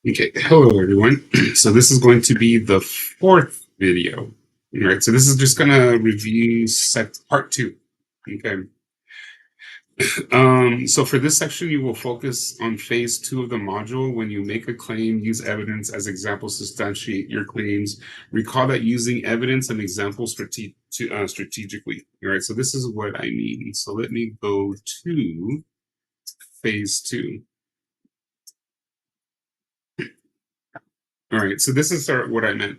Okay, hello everyone. So this is going to be the fourth video. All right, so this is just gonna review set part two. Okay. So for this section, you will focus on phase two of the module. When you make a claim, use evidence as examples to substantiate your claims. Recall that using evidence and examples strategically. All right, so this is what I mean. So let me go to phase two. All right, so this is what I meant.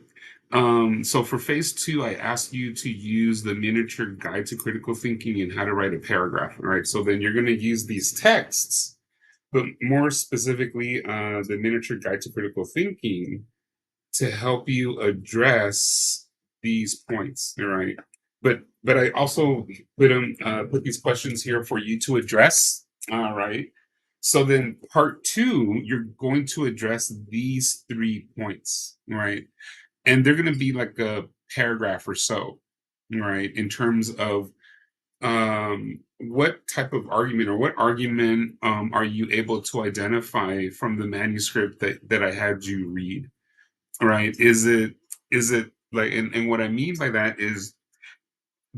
So for phase two, I asked you to use the miniature guide to critical thinking and how to write a paragraph. All right, so then you're going to use these texts, but more specifically, the miniature guide to critical thinking to help you address these points. All right, but I also put these questions here for you to address. All right. So then part two, you're going to address these 3 points, right? And they're going to be like a paragraph or so, right? In terms of what type of argument or what argument are you able to identify from the manuscript that I had you read, right? Is it like, and what I mean by that is,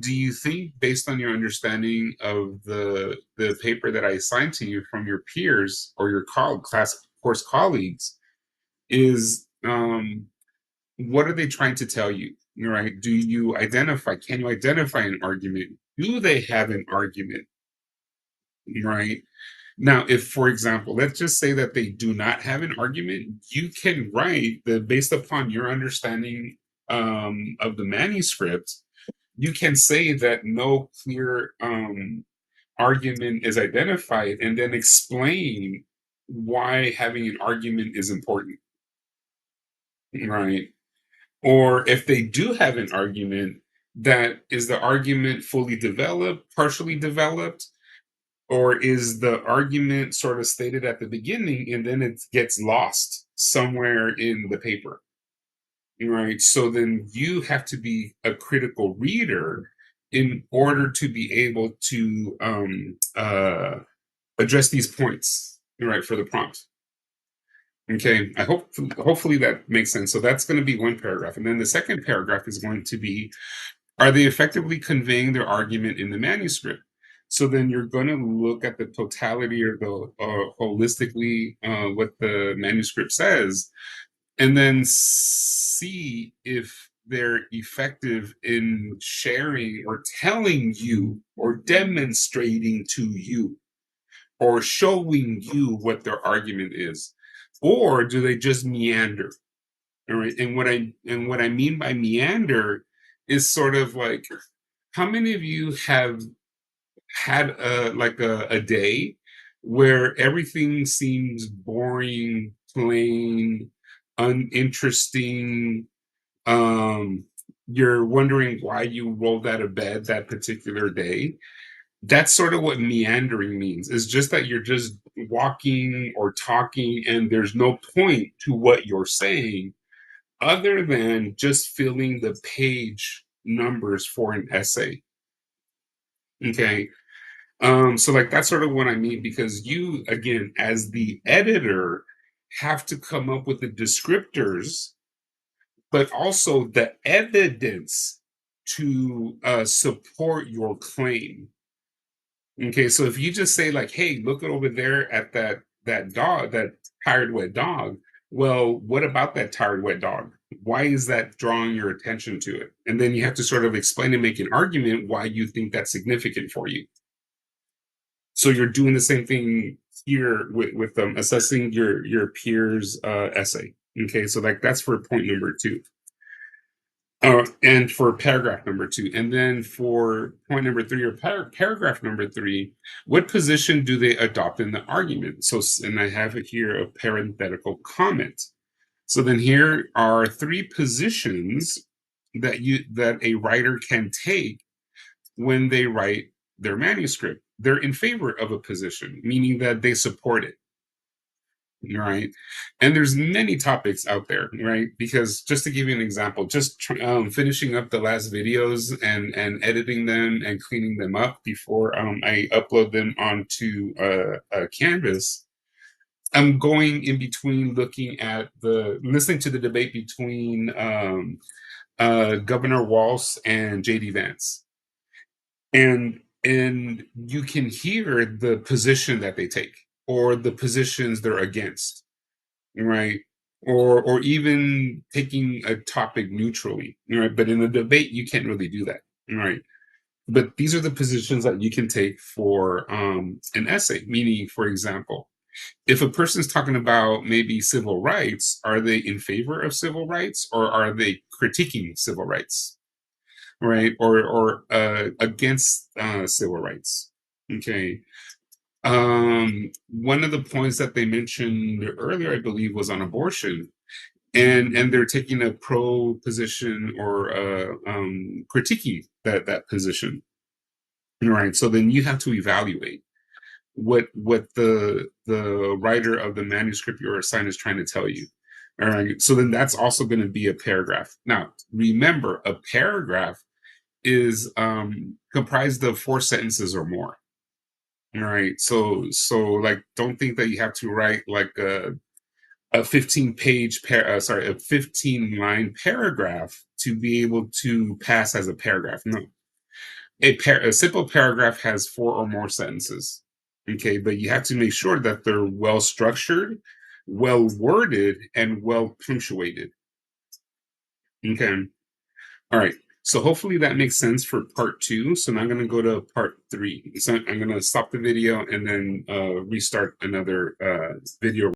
do you think, based on your understanding of the paper that I assigned to you from your peers or your class course colleagues, is what are they trying to tell you? Right? Do you identify? Can you identify an argument? Do they have an argument? Right? Now, if, for example, let's just say that they do not have an argument, you can write the based upon your understanding of the manuscript. You can say that no clear argument is identified, and then explain why having an argument is important, right? Or if they do have an argument, that is the argument fully developed, partially developed, or is the argument sort of stated at the beginning and then it gets lost somewhere in the paper, right? So then you have to be a critical reader in order to be able to address these points, right, for the prompt. Okay, I hope hopefully that makes sense. So that's going to be one paragraph, and then the second paragraph is going to be, are they effectively conveying their argument in the manuscript? So then you're going to look at the totality or the holistically what the manuscript says, and then see if they're effective in sharing or telling you or demonstrating to you or showing you what their argument is, or do they just meander? All right, and what I mean by meander is sort of like, how many of you have had a day where everything seems boring, plain, uninteresting? um you're wondering why you rolled out of bed that particular day. That's sort of what meandering means. It's just that you're just walking or talking and there's no point to what you're saying other than just filling the page numbers for an essay. Okay. So like that's sort of what I mean, because you, again, as the editor, have to come up with the descriptors, but also the evidence to support your claim. Okay, so if you just say like, "Hey, look over there at that dog, that tired wet dog." Well, what about that tired wet dog? Why is that drawing your attention to it? And then you have to sort of explain and make an argument why you think that's significant for you. So you're doing the same thing here with assessing your peers' essay. Okay, so like that's for point number two. And for paragraph number two. And then for point number three, or paragraph number three, what position do they adopt in the argument? So, and I have it here, a parenthetical comment. So then here are 3 positions that a writer can take when they write their manuscript. They're in favor of a position, meaning that they support it. Right. And there's many topics out there, right? Because just to give you an example, just finishing up the last videos and editing them and cleaning them up before I upload them onto Canvas. I'm going in between looking at listening to the debate between Governor Walz and JD Vance. And you can hear the position that they take or the positions they're against, right? Or even taking a topic neutrally, right? But in a debate, you can't really do that, right? But these are the positions that you can take for an essay. Meaning, for example, if a person's talking about maybe civil rights, are they in favor of civil rights or are they critiquing civil rights, right? Or against civil rights? Okay. One of the points that they mentioned earlier, I believe, was on abortion, and they're taking a pro position or critiquing that position, right? So then you have to evaluate what the writer of the manuscript you're assigned is trying to tell you. All right. So then that's also going to be a paragraph. Now, remember, a paragraph is comprised of 4 sentences or more. All right. So like, don't think that you have to write like a 15 line paragraph to be able to pass as a paragraph. No, a simple paragraph has 4 or more sentences. Okay, but you have to make sure that they're well structured, well worded, and well punctuated. Okay, all right. So hopefully that makes sense for part two. So now I'm going to go to part three. So I'm going to stop the video and then restart another video.